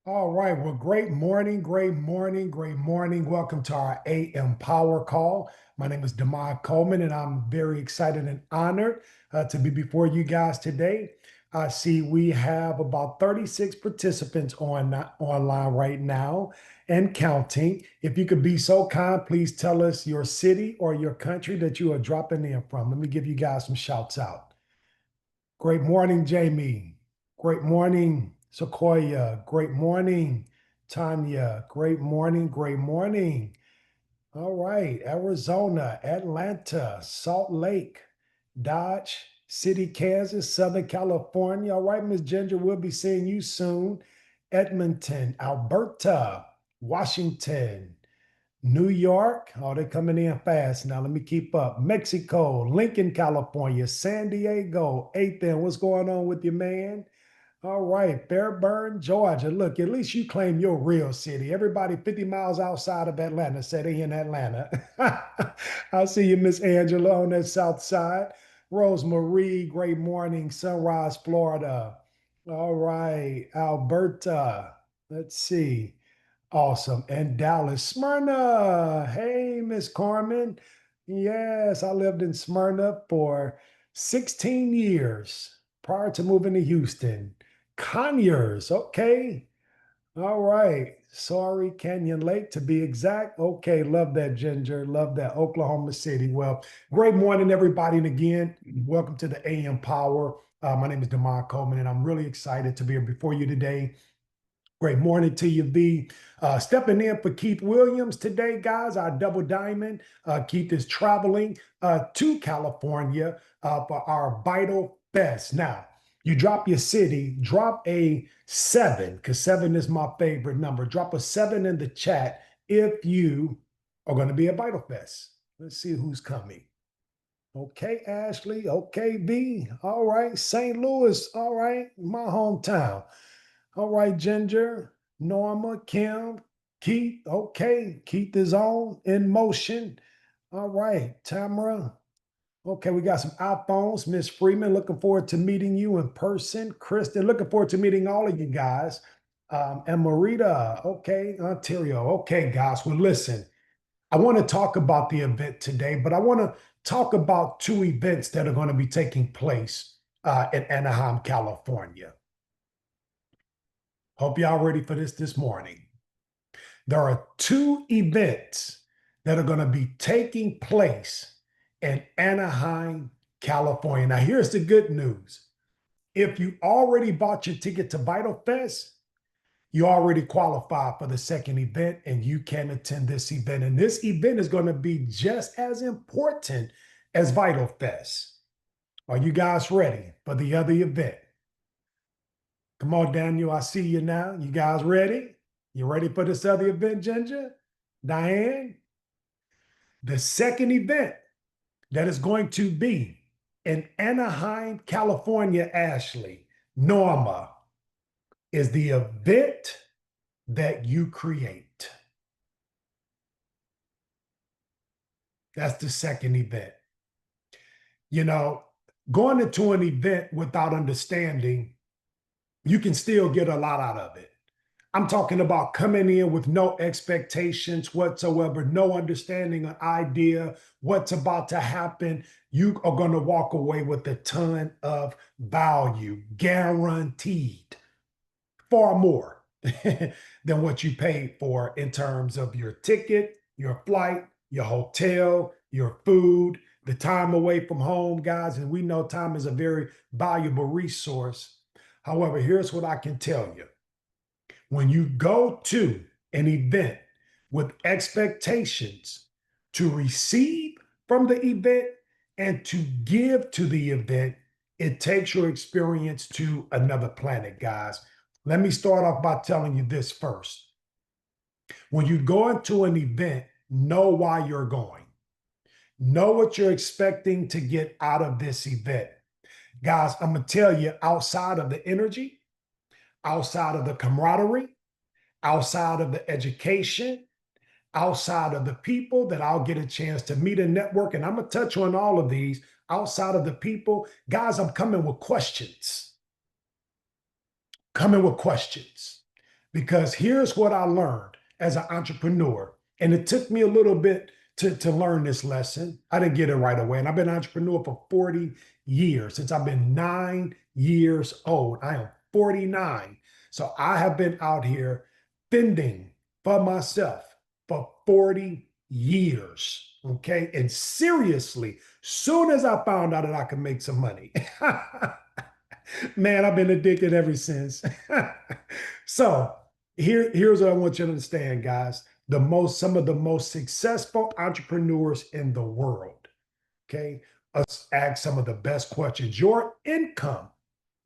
All right. Well, great morning, great morning, great morning. Welcome to our AM Power Call. My name is Demond Coleman, and I'm very excited and honored to be before you guys today. I see we have about 36 participants online right now and counting. If you could be so kind, please tell us your city or your country that you are dropping in from. Let me give you guys some shouts out. Great morning, Jamie. Great morning, Sequoia. Great morning, Tanya. Great morning, great morning. All right, Arizona, Atlanta, Salt Lake, Dodge City, Kansas, Southern California. All right, Miss Ginger, we'll be seeing you soon. Edmonton, Alberta, Washington, New York, oh, they're coming in fast. Now let me keep up. Mexico, Lincoln, California, San Diego, Ethan, what's going on with you, man? All right, Fairburn, Georgia. Look, at least you claim your real city. Everybody 50 miles outside of Atlanta said they in Atlanta. I see you, Miss Angela, on that south side. Rosemarie, great morning, Sunrise, Florida. All right, Alberta. Let's see. Awesome. And Dallas, Smyrna. Hey, Miss Carmen. Yes, I lived in Smyrna for 16 years prior to moving to Houston. Conyers. Okay. All right. Sorry, Canyon Lake to be exact. Okay. Love that, Ginger. Love that. Oklahoma City. Well, great morning, everybody. And again, welcome to the AM Power. My name is Demond Coleman, and I'm really excited to be here before you today. Great morning to you, V. Stepping in for Keith Williams today, guys, our double diamond. Keith is traveling to California for our Vital Fest. Now, you drop your city, drop a 7, because 7 is my favorite number. Drop a 7 in the chat if you are going to be at Vital Fest. Let's see who's coming. Okay, Ashley. Okay, V. All right. St. Louis. All right. My hometown. All right, Ginger, Norma, Kim, Keith. Okay, Keith is on in motion. All right, Tamara. Okay, we got some iPhones. Miss Freeman, looking forward to meeting you in person. Kristen, looking forward to meeting all of you guys. And Marita, okay, Ontario. Okay, guys, well, listen, I want to talk about the event today, but I want to talk about two events that are going to be taking place in Anaheim, California. Hope y'all ready for this morning. There are two events that are going to be taking place in Anaheim, California. Now, here's the good news. If you already bought your ticket to Vital Fest, you already qualify for the second event and you can attend this event. And this event is going to be just as important as Vital Fest. Are you guys ready for the other event? Come on, Daniel, I see you now. You guys ready? You ready for this other event, Ginger? Diane? The second event that is going to be in Anaheim, California, Ashley, Norma, is the event that you create. That's the second event. You know, going into an event without understanding, you can still get a lot out of it. I'm talking about coming in with no expectations whatsoever, no understanding or idea what's about to happen. You are going to walk away with a ton of value, guaranteed, far more than what you paid for in terms of your ticket, your flight, your hotel, your food, the time away from home, guys. And we know time is a very valuable resource. However, here's what I can tell you. When you go to an event with expectations to receive from the event and to give to the event, it takes your experience to another planet, guys. Let me start off by telling you this first. When you go into an event, know why you're going. Know what you're expecting to get out of this event. Guys, I'm going to tell you, outside of the energy, outside of the camaraderie, outside of the education, outside of the people that I'll get a chance to meet and network, and I'm going to touch on all of these, outside of the people, guys, I'm coming with questions. Coming with questions. because here's what I learned as an entrepreneur. And it took me a little bit to learn this lesson. I didn't get it right away. And I've been an entrepreneur for 40 years, since I've been 9 years old. I am 49. So I have been out here fending for myself for 40 years. Okay. And seriously, soon as I found out that I could make some money, man, I've been addicted ever since. So here's what I want you to understand, guys. Some of the most successful entrepreneurs in the world, okay, us ask some of the best questions. Your income,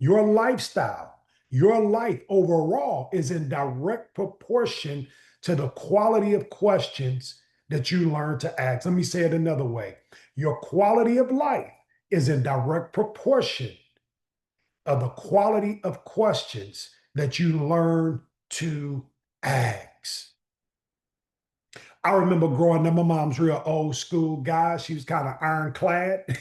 your lifestyle, your life overall is in direct proportion to the quality of questions that you learn to ask. Let me say it another way. Your quality of life is in direct proportion of the quality of questions that you learn to ask. I remember growing up, my mom's real old school guy. She was kind of ironclad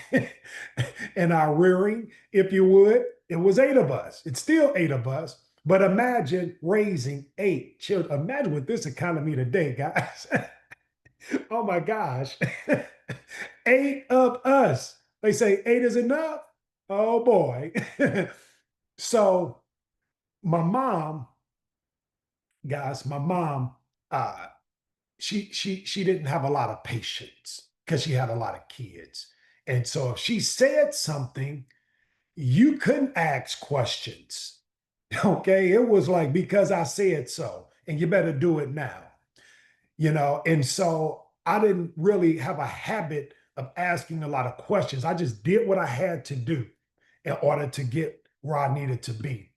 in our rearing, if you would. It was 8 of us. It's still 8 of us. But imagine raising 8 children. Imagine with this economy today, guys. Oh my gosh. 8 of us. They say 8 is enough. Oh boy. So my mom, guys, my mom, uh, she didn't have a lot of patience because she had a lot of kids. And so if she said something, you couldn't ask questions. Okay. It was like, because I said so, and you better do it now, And so I didn't really have a habit of asking a lot of questions. I just did what I had to do in order to get where I needed to be.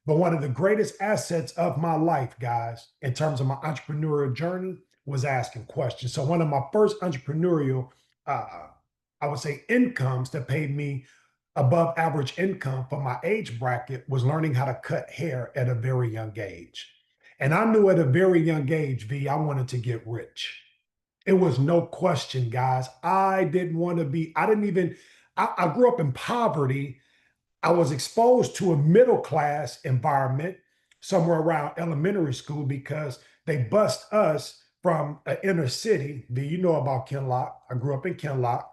But one of the greatest assets of my life, guys, in terms of my entrepreneurial journey, was asking questions. So one of my first entrepreneurial, I would say, incomes that paid me above average income for my age bracket was learning how to cut hair at a very young age. And I knew at a very young age, V, I wanted to get rich. It was no question, guys. I didn't want to be, I didn't even, I grew up in poverty. I was exposed to a middle class environment somewhere around elementary school because they bused us from an inner city. Do you know about Kinlock? I grew up in Kinlock,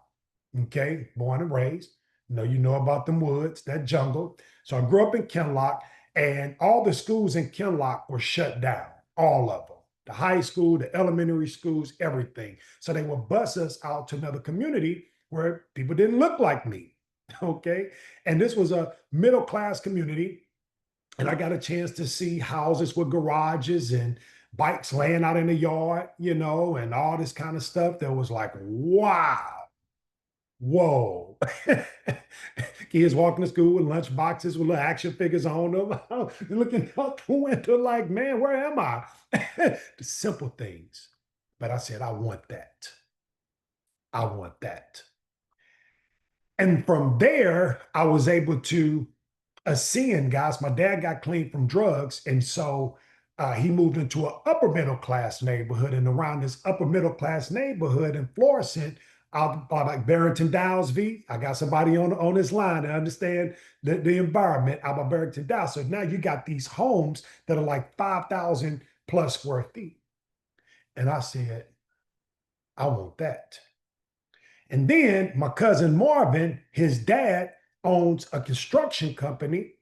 okay, born and raised. You know about them woods, that jungle. So I grew up in Kinlock, and all the schools in Kinlock were shut down, all of them. The high school, the elementary schools, everything. So they would bus us out to another community where people didn't look like me. Okay. And this was a middle class community. And I got a chance to see houses with garages and bikes laying out in the yard, and all this kind of stuff that was like, wow, whoa. Kids walking to school with lunch boxes with little action figures on them. Looking out the window like, man, where am I? The simple things. But I said, I want that. I want that. And from there, I was able to ascend, guys. My dad got clean from drugs. And so he moved into an upper middle class neighborhood. And around this upper middle class neighborhood in Florissant, like Barrington Downs, V. I got somebody on this line to understand the environment out of Barrington Downs. So now you got these homes that are like 5,000 plus square feet. And I said, I want that. And then my cousin Marvin, his dad owns a construction company,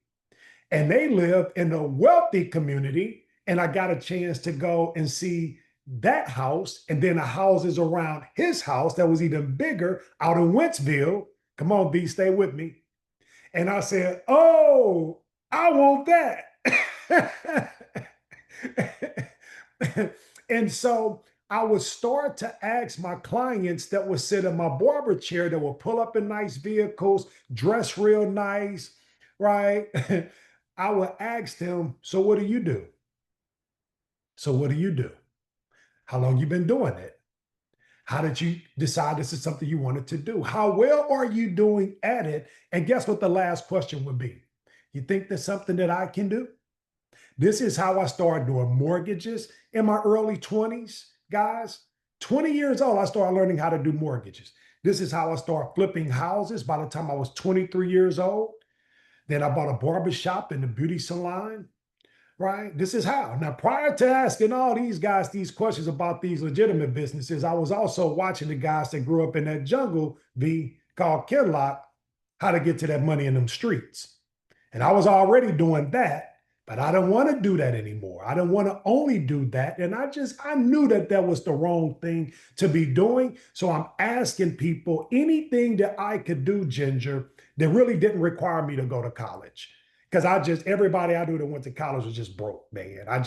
and they live in a wealthy community. And I got a chance to go and see that house, and then the houses around his house that was even bigger out in Wentzville. Come on, B, stay with me. And I said, oh, I want that. And so I would start to ask my clients that would sit in my barber chair, that would pull up in nice vehicles, dress real nice, right? I would ask them, so what do you do? So what do you do? How long you been doing it? How did you decide this is something you wanted to do? How well are you doing at it? And guess what the last question would be? You think there's something that I can do? This is how I started doing mortgages in my early 20s, guys. 20 years old, I started learning how to do mortgages. This is how I started flipping houses by the time I was 23 years old. Then I bought a barber shop and a beauty salon. right? This is how. Now, prior to asking all these guys these questions about these legitimate businesses, I was also watching the guys that grew up in that jungle, called Kinlock, how to get to that money in them streets. And I was already doing that, but I didn't want to do that anymore. I didn't want to only do that. And I knew that that was the wrong thing to be doing. So I'm asking people anything that I could do, Ginger, that really didn't require me to go to college. Because everybody I knew that went to college was just broke, man. And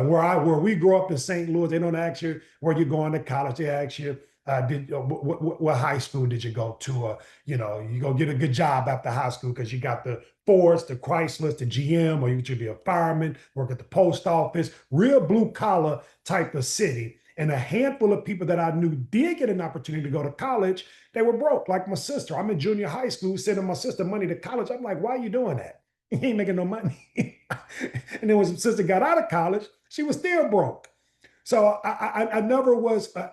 where we grew up in St. Louis, they don't ask you where you're going to college. They ask you, what high school did you go to? You go get a good job after high school because you got the Fords, the Chryslers, the GM, or you should be a fireman, work at the post office, real blue collar type of city. And a handful of people that I knew did get an opportunity to go to college, they were broke. Like my sister, I'm in junior high school, sending my sister money to college. I'm like, why are you doing that? He ain't making no money. And then when my sister got out of college, she was still broke. So I never was an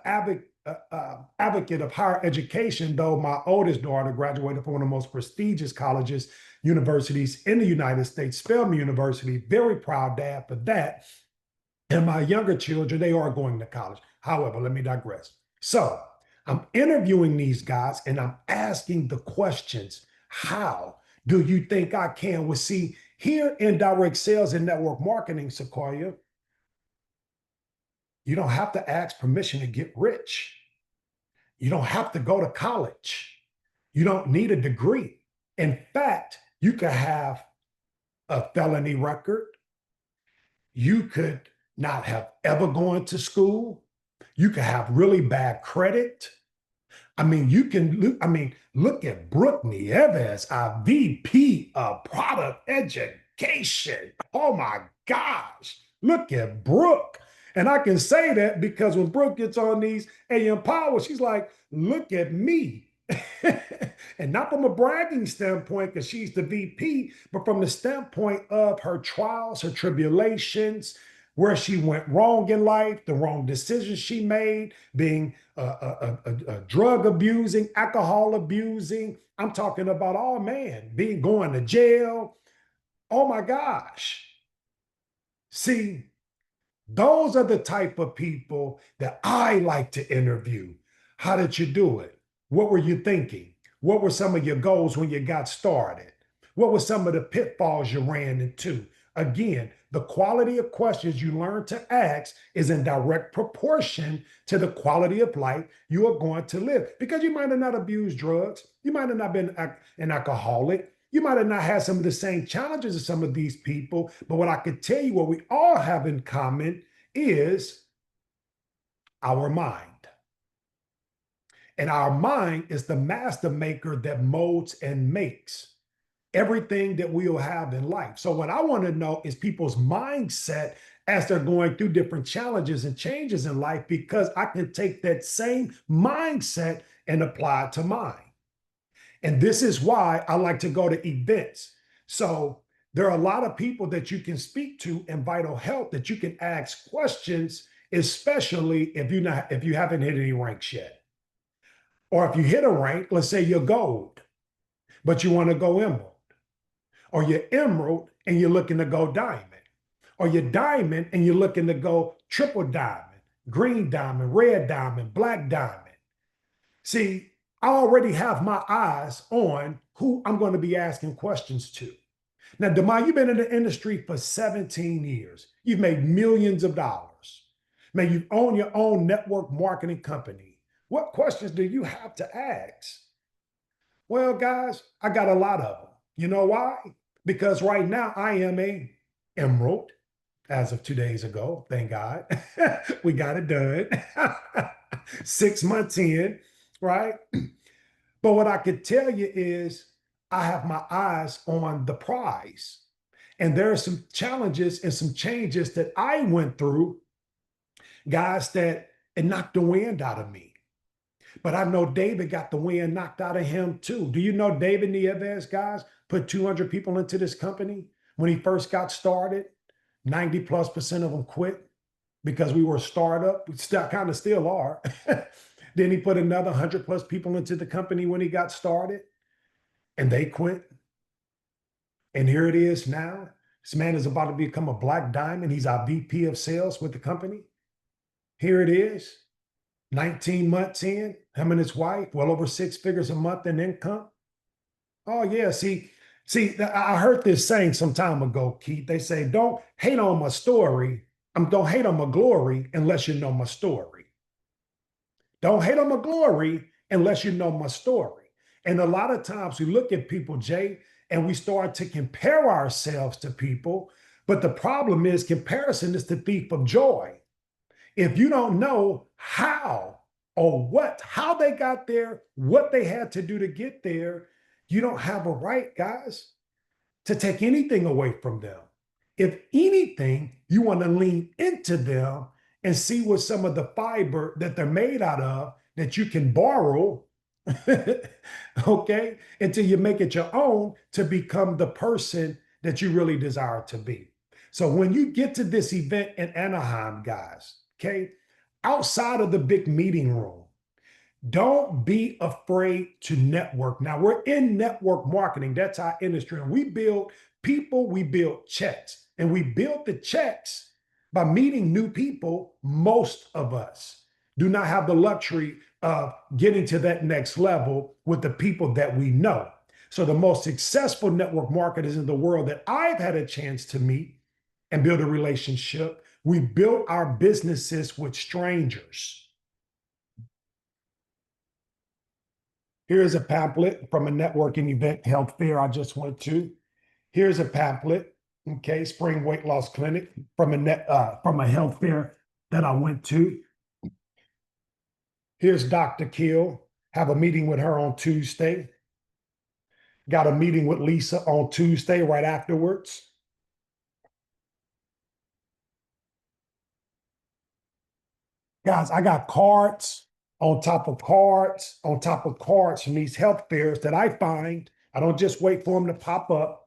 advocate of higher education, though my oldest daughter graduated from one of the most prestigious colleges, universities in the United States, Spelman University. Very proud dad for that. And my younger children, they are going to college. However, let me digress. So I'm interviewing these guys and I'm asking the questions. How do you think I can? Well, see, here in direct sales and network marketing, Sequoia, you don't have to ask permission to get rich. You don't have to go to college. You don't need a degree. In fact, you could have a felony record. You could not have ever gone to school. You could have really bad credit. Look at Brooke Nieves, our VP of Product Education. Oh my gosh, look at Brooke. And I can say that because when Brooke gets on these AM Power, she's like, look at me. And not from a bragging standpoint, because she's the VP, but from the standpoint of her trials, her tribulations, where she went wrong in life, the wrong decisions she made, being drug abusing, alcohol abusing. I'm talking about, oh man, going to jail. Oh my gosh. See, those are the type of people that I like to interview. How did you do it? What were you thinking? What were some of your goals when you got started? What were some of the pitfalls you ran into? Again, the quality of questions you learn to ask is in direct proportion to the quality of life you are going to live. Because you might have not abused drugs. You might have not been an alcoholic. You might have not had some of the same challenges as some of these people. But what I could tell you, what we all have in common is our mind. And our mind is the master maker that molds and makes everything that we'll have in life. So what I want to know is people's mindset as they're going through different challenges and changes in life, because I can take that same mindset and apply it to mine. And this is why I like to go to events. So there are a lot of people that you can speak to in Vital Health that you can ask questions, especially if you haven't hit any ranks yet. Or if you hit a rank, let's say you're gold, but you want to go emerald. Or you're emerald and you're looking to go diamond. Or you're diamond and you're looking to go triple diamond, green diamond, red diamond, black diamond. See, I already have my eyes on who I'm going to be asking questions to. Now, Demond, you've been in the industry for 17 years. You've made millions of dollars. Man, you've owned your own network marketing company. What questions do you have to ask? Well, guys, I got a lot of them. You know why? Because right now I am a emerald as of 2 days ago. Thank God. We got it done. 6 months in, right? But what I could tell you is I have my eyes on the prize. And there are some challenges and some changes that I went through, guys, that it knocked the wind out of me. But I know David got the wind knocked out of him too. Do you know David Nieves, guys, put 200 people into this company when he first got started? 90+% of them quit because we were a startup. We still are. Then he put another 100+ people into the company when he got started and they quit. And here it is now, This man is about to become a black diamond. He's our VP of sales with the company. Here it is, 19 months in, him and his wife, well over 6 figures a month in income. Oh, yeah. I heard this saying some time ago, Keith. They say, don't hate on my story. Don't hate on my glory unless you know my story. Don't hate on my glory unless you know my story. And a lot of times we look at people, Jay, and we start to compare ourselves to people. But the problem is comparison is the thief of joy. If you don't know how or how they got there, what they had to do to get there, you don't have a right, guys, to take anything away from them. If anything, you want to lean into them and see what some of the fiber that they're made out of that you can borrow, okay, until you make it your own to become the person that you really desire to be. So when you get to this event in Anaheim, guys, okay, outside of the big meeting room, don't be afraid to network. Now, we're in network marketing. That's our industry. And we build people, we build checks. And we build the checks by meeting new people. Most of us do not have the luxury of getting to that next level with the people that we know. So the most successful network marketers in the world that I've had a chance to meet and build a relationship, we built our businesses with strangers. Here's a pamphlet from a networking event, health fair I just went to. Here's a pamphlet, okay, spring weight loss clinic from a health fair that I went to. Here's Dr. Kill. Have a meeting with her on Tuesday. Got a meeting with Lisa on Tuesday right afterwards. Guys, I got cards on top of cards on top of cards from these health fairs that I find. I don't just wait for them to pop up.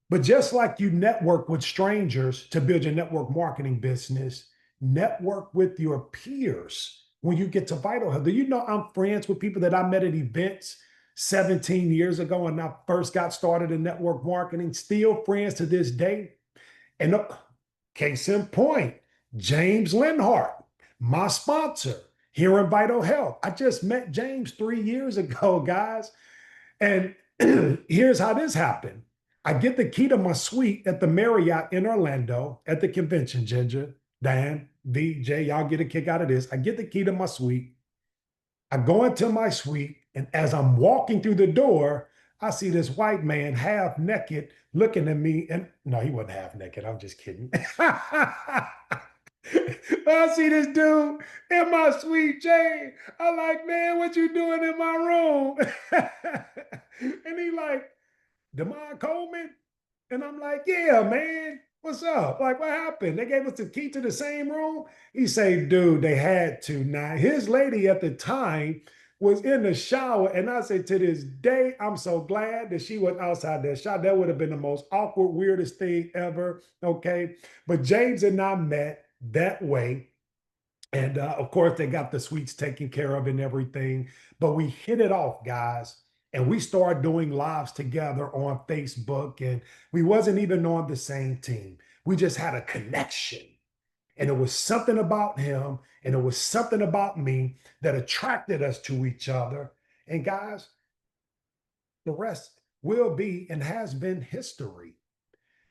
But just like you network with strangers to build your network marketing business, network with your peers when you get to Vital Health. Do you know I'm friends with people that I met at events 17 years ago when I first got started in network marketing, still friends to this day? And case in point, James Linhart, my sponsor here in Vital Health. I just met James 3 years ago, guys. And here's how this happened. I get the key to my suite at the Marriott in Orlando at the convention, Ginger, Dan, VJ, y'all get a kick out of this. I get the key to my suite. I go into my suite, and as I'm walking through the door, I see this white man half naked looking at me. And no, he wasn't half naked. I'm just kidding. I see this dude in my suite, Jay. I'm like, man, what you doing in my room? And he like, Demond Coleman? And I'm like, yeah, man, what's up? Like, what happened? They gave us the key to the same room? He say, dude, they had to. Now, his lady at the time was in the shower. And I say, to this day, I'm so glad that she was outside that shower. That would have been the most awkward, weirdest thing ever. Okay. But James and I met that way. And of course, they got the suites taken care of and everything. But we hit it off, guys. And we started doing lives together on Facebook. And we wasn't even on the same team. We just had a connection. And it was something about him and it was something about me that attracted us to each other. And guys, the rest will be and has been history.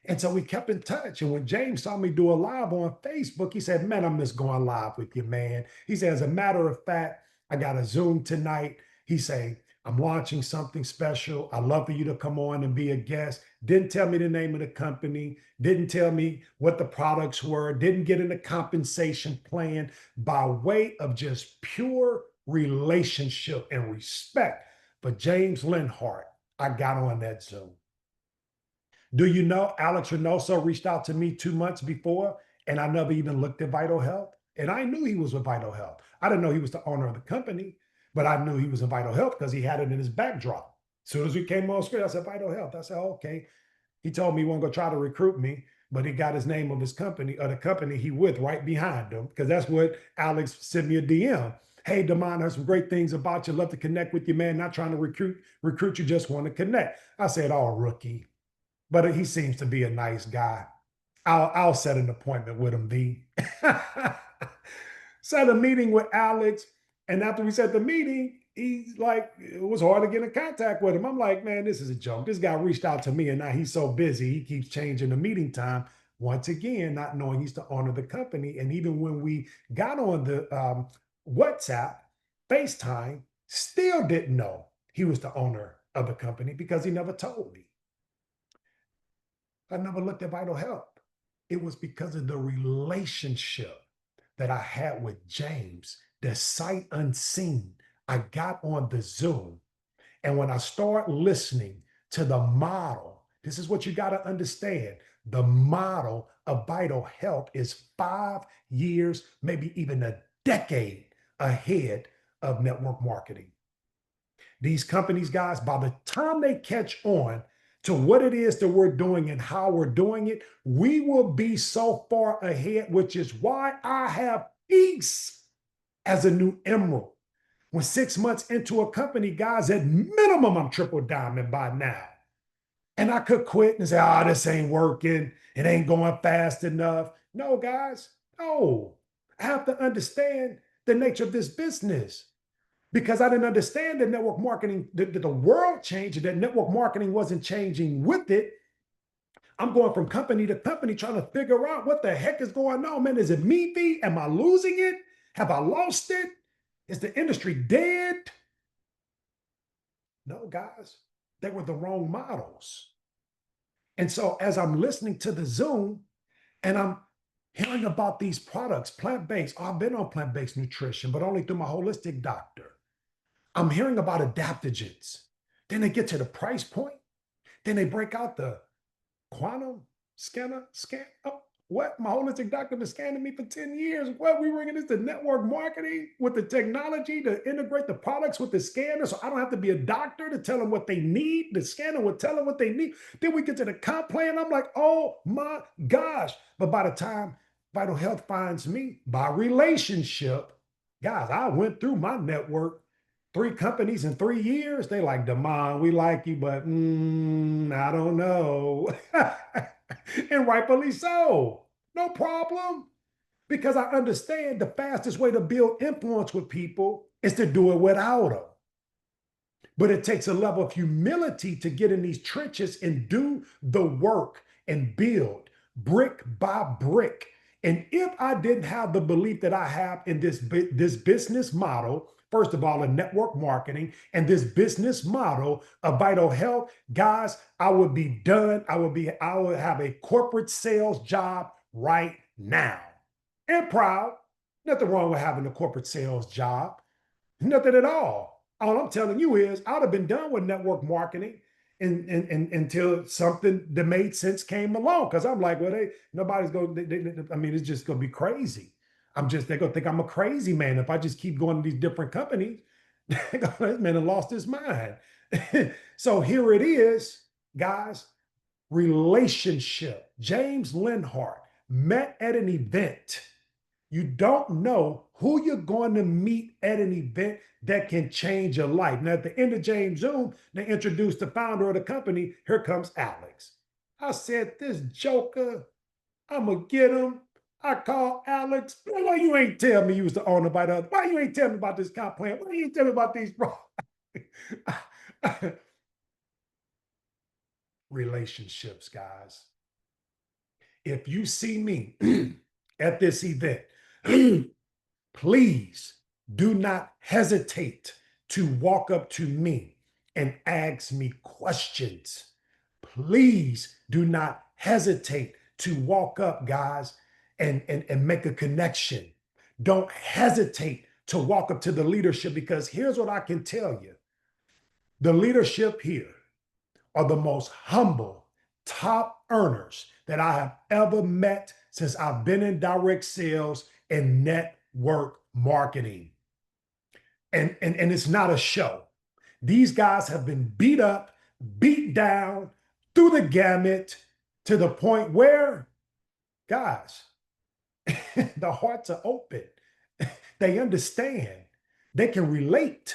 And so we kept in touch. And when James saw me do a live on Facebook, he said, man, I miss going live with you, man. He said, as a matter of fact, I got a Zoom tonight. He said, I'm launching something special. I'd love for you to come on and be a guest. Didn't tell me the name of the company. Didn't tell me what the products were. Didn't get in a compensation plan by way of just pure relationship and respect. But James Linhart, I got on that Zoom. Do you know Alex Reynoso reached out to me 2 months before, and I never even looked at Vital Health? And I knew he was with Vital Health. I didn't know he was the owner of the company, but I knew he was in Vital Health because he had it in his backdrop. As soon as we came on screen, I said, Vital Health. I said, okay. He told me he wasn't going to try to recruit me, but he got his name of his company or the company he with right behind him because that's what Alex sent me a DM. Hey, Demond, I heard some great things about you. Love to connect with you, man. Not trying to recruit you, just want to connect. I said, oh, rookie. but he seems to be a nice guy. I'll set an appointment with him, V. Set a meeting with Alex, and after we set the meeting, he's like, it was hard to get in contact with him. I'm like, man, this is a joke. This guy reached out to me, and now he's so busy, he keeps changing the meeting time. Once again, not knowing he's the owner of the company. And even when we got on the WhatsApp, FaceTime, still didn't know he was the owner of the company because he never told me. I never looked at Vital Health. It was because of the relationship that I had with James, the sight unseen. I got on the Zoom. And when I start listening to the model, this is what you got to understand. The model of Vital Health is 5 years, maybe even a decade ahead of network marketing. These companies, guys, by the time they catch on to what it is that we're doing and how we're doing it, we will be so far ahead, which is why I have peace as a new emerald. When 6 months into a company, guys, at minimum, I'm triple diamond by now. And I could quit and say, oh, this ain't working. It ain't going fast enough. No, guys, no. I have to understand the nature of this business because I didn't understand that network marketing, that the world changed, that network marketing wasn't changing with it. I'm going from company to company trying to figure out what the heck is going on, man. Is it me, V? Am I losing it? Have I lost it? Is the industry dead? No, guys, they were the wrong models. And so as I'm listening to the Zoom and I'm hearing about these products, plant-based, oh, I've been on plant-based nutrition, but only through my holistic doctor. I'm hearing about adaptogens. Then they get to the price point. Then they break out the quantum scan. Oh, what? My holistic doctor been scanning me for 10 years. What? We bringing this to network marketing with the technology to integrate the products with the scanner so I don't have to be a doctor to tell them what they need. The scanner will tell them what they need. Then we get to the comp plan. I'm like, oh my gosh. But by the time Vital Health finds me by relationship, guys, I went through my network 3 companies in 3 years. They like, Demond, we like you, but I don't know. And rightfully so. No problem. Because I understand the fastest way to build influence with people is to do it without them. But it takes a level of humility to get in these trenches and do the work and build brick by brick. And if I didn't have the belief that I have in this business model, first of all, in network marketing and this business model of Vital Health, guys, I would be done. I would have a corporate sales job right now. And proud. Nothing wrong with having a corporate sales job. Nothing at all. All I'm telling you is I'd have been done with network marketing until something that made sense came along. Because I'm like, well, nobody's going. I mean, it's just going to be crazy. They're going to think I'm a crazy man if I just keep going to these different companies. This man has lost his mind. So here it is, guys. Relationship. James Linhart met at an event. You don't know who you're going to meet at an event that can change your life. Now, at the end of James Zoom, they introduced the founder of the company. Here comes Alex. I said, this joker, I'm going to get him. I call Alex. Why you ain't tell me you was the owner by the other? Why you ain't tell me about this comp plan? Why you ain't tell me about these relationships, guys? If you see me at this event, please do not hesitate to walk up to me and ask me questions. Please do not hesitate to walk up, guys, and make a connection. Don't hesitate to walk up to the leadership because here's what I can tell you. The leadership here are the most humble, top earners that I have ever met since I've been in direct sales and network marketing. And it's not a show. These guys have been beat up, beat down, through the gamut to the point where, guys, the hearts are open. They understand. They can relate.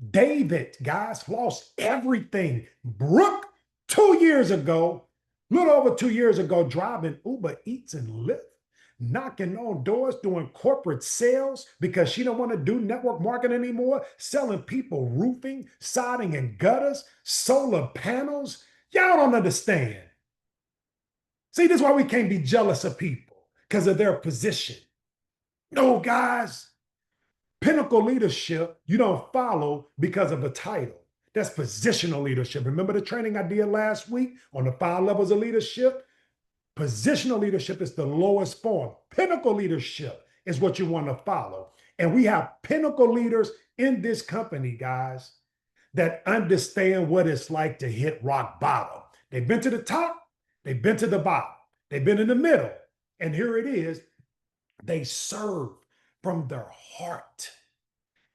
David, guys, lost everything. Brooke, 2 years ago, little over 2 years ago, driving Uber Eats and Lyft, knocking on doors, doing corporate sales because she don't want to do network marketing anymore, selling people roofing, siding, and gutters, solar panels. Y'all don't understand. See, this is why we can't be jealous of people because of their position. No, guys, pinnacle leadership you don't follow because of a title. That's positional leadership. Remember the training I did last week on the 5 levels of leadership? Positional leadership is the lowest form. Pinnacle leadership is what you want to follow. And we have pinnacle leaders in this company, guys, that understand what it's like to hit rock bottom. They've been to the top, they've been to the bottom, they've been in the middle. And here it is, they serve from their heart.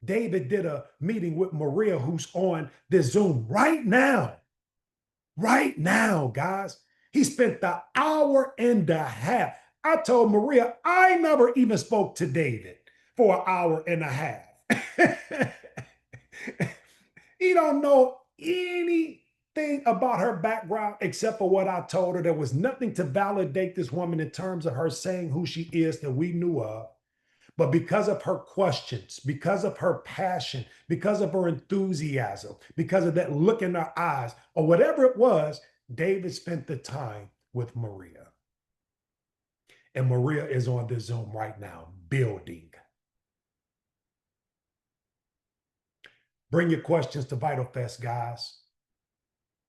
David did a meeting with Maria, who's on this Zoom right now. Right now, guys. He spent the hour and a half. I told Maria, I never even spoke to David for an hour and a half. He don't know anything about her background except for what I told her. There was nothing to validate this woman in terms of her saying who she is that we knew of. But because of her questions, because of her passion, because of her enthusiasm, because of that look in her eyes, or whatever it was, David spent the time with Maria. And Maria is on the Zoom right now, building. Bring your questions to VitalFest, guys.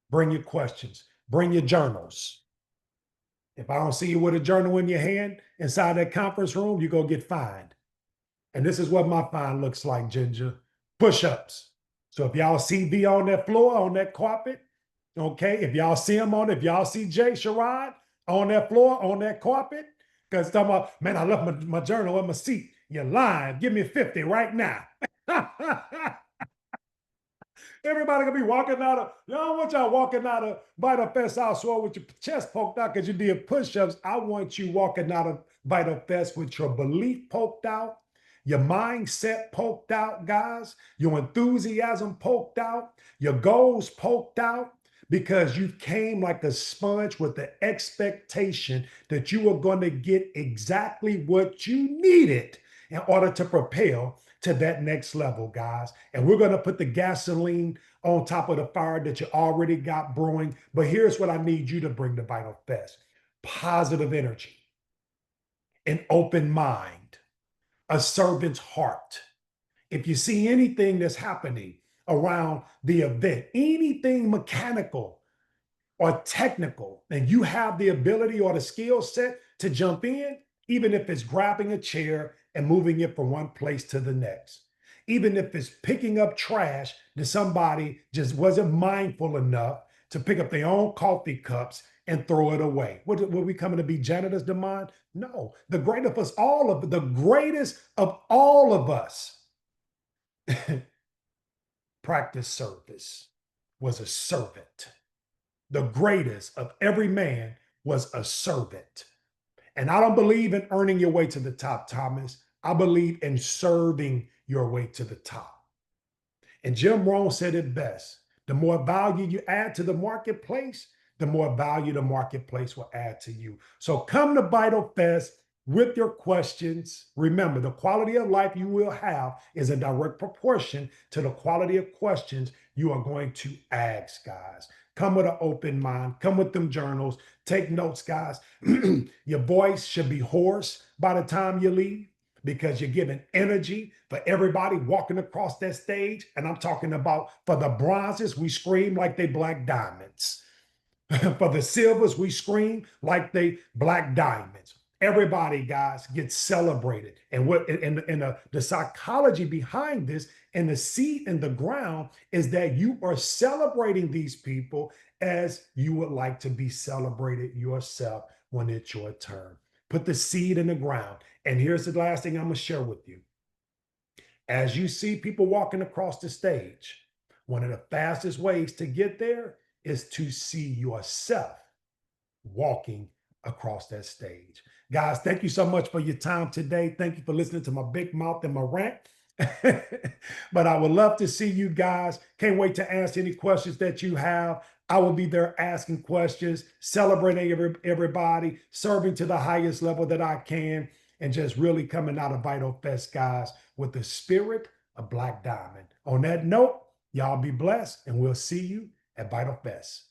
Bring your questions. Bring your journals. If I don't see you with a journal in your hand inside that conference room, you're going to get fined. And this is what my fine looks like, Ginger. Push-ups. So if y'all see V on that floor, on that carpet, okay, if y'all see him on it, if y'all see Jay Sherrod on that floor, on that carpet, because talking about, man, I left my journal in my seat. You're lying. Give me 50 right now. Everybody gonna be walking out of, you don't want y'all walking out of VitalFest South Shore with your chest poked out because you did push-ups. I want you walking out of VitalFest with your belief poked out, your mindset poked out, guys, your enthusiasm poked out, your goals poked out, because you came like a sponge with the expectation that you were going to get exactly what you needed in order to propel to that next level, guys. And we're going to put the gasoline on top of the fire that you already got brewing. But here's what I need you to bring to VitalFest: positive energy, an open mind, a servant's heart. If you see anything that's happening around the event, anything mechanical or technical, and you have the ability or the skill set to jump in, even if it's grabbing a chair and moving it from one place to the next, even if it's picking up trash that somebody just wasn't mindful enough to pick up their own coffee cups and throw it away. Were we coming to be janitors, Demond? No, the greatest of all of us practice service, was a servant. The greatest of every man was a servant. And I don't believe in earning your way to the top, Thomas. I believe in serving your way to the top. And Jim Rohn said it best: the more value you add to the marketplace, the more value the marketplace will add to you. So come to VitalFest with your questions. Remember, the quality of life you will have is a direct proportion to the quality of questions you are going to ask, guys. Come with an open mind. Come with them journals. Take notes, guys. Your voice should be hoarse by the time you leave, because you're giving energy for everybody walking across that stage. And I'm talking about, for the bronzes, we scream like they black diamonds. For the silvers, we scream like they black diamonds. Everybody, guys, gets celebrated. And the psychology behind this and the seed in the ground is that you are celebrating these people as you would like to be celebrated yourself when it's your turn. Put the seed in the ground. And here's the last thing I'm going to share with you. As you see people walking across the stage, one of the fastest ways to get there is to see yourself walking across that stage. Guys, thank you so much for your time today. Thank you for listening to my big mouth and my rant. But I would love to see you guys. Can't wait to answer any questions that you have. I will be there asking questions, celebrating everybody, serving to the highest level that I can, and just really coming out of Vital Fest, guys, with the spirit of Black Diamond. On that note, y'all be blessed, and we'll see you at Vital Fest.